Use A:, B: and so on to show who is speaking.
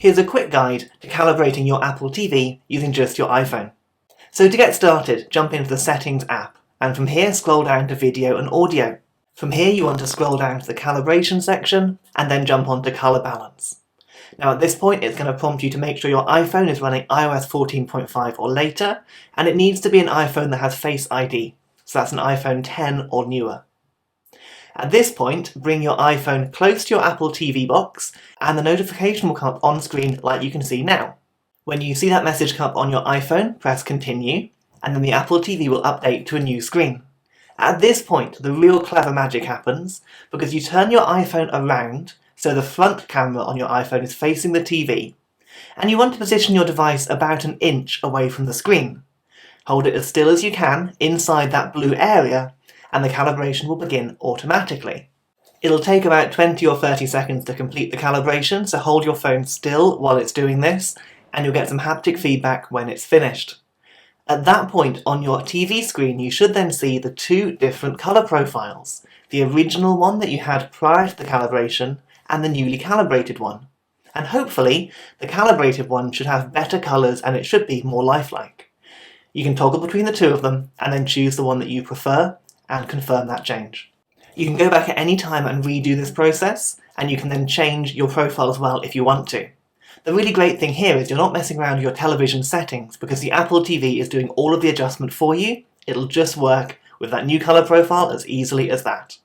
A: Here's a quick guide to calibrating your Apple TV using just your iPhone. So to get started, jump into the Settings app, and from here scroll down to Video and Audio. From here you want to scroll down to the Calibration section, and then jump onto Color Balance. Now at this point it's going to prompt you to make sure your iPhone is running iOS 14.5 or later, and it needs to be an iPhone that has Face ID, so that's an iPhone 10 or newer. At this point, bring your iPhone close to your Apple TV box, and the notification will come up on screen like you can see now. When you see that message come up on your iPhone, press Continue, and then the Apple TV will update to a new screen. At this point, the real clever magic happens, because you turn your iPhone around so the front camera on your iPhone is facing the TV, and you want to position your device about an inch away from the screen. Hold it as still as you can inside that blue area, and the calibration will begin automatically. It'll take about 20 or 30 seconds to complete the calibration, so hold your phone still while it's doing this, and you'll get some haptic feedback when it's finished. At that point on your TV screen you should then see the two different colour profiles, the original one that you had prior to the calibration and the newly calibrated one. And hopefully the calibrated one should have better colours and it should be more lifelike. You can toggle between the two of them and then choose the one that you prefer and confirm that change. You can go back at any time and redo this process, and you can then change your profile as well if you want to. The really great thing here is you're not messing around with your television settings because the Apple TV is doing all of the adjustment for you. It'll just work with that new colour profile as easily as that.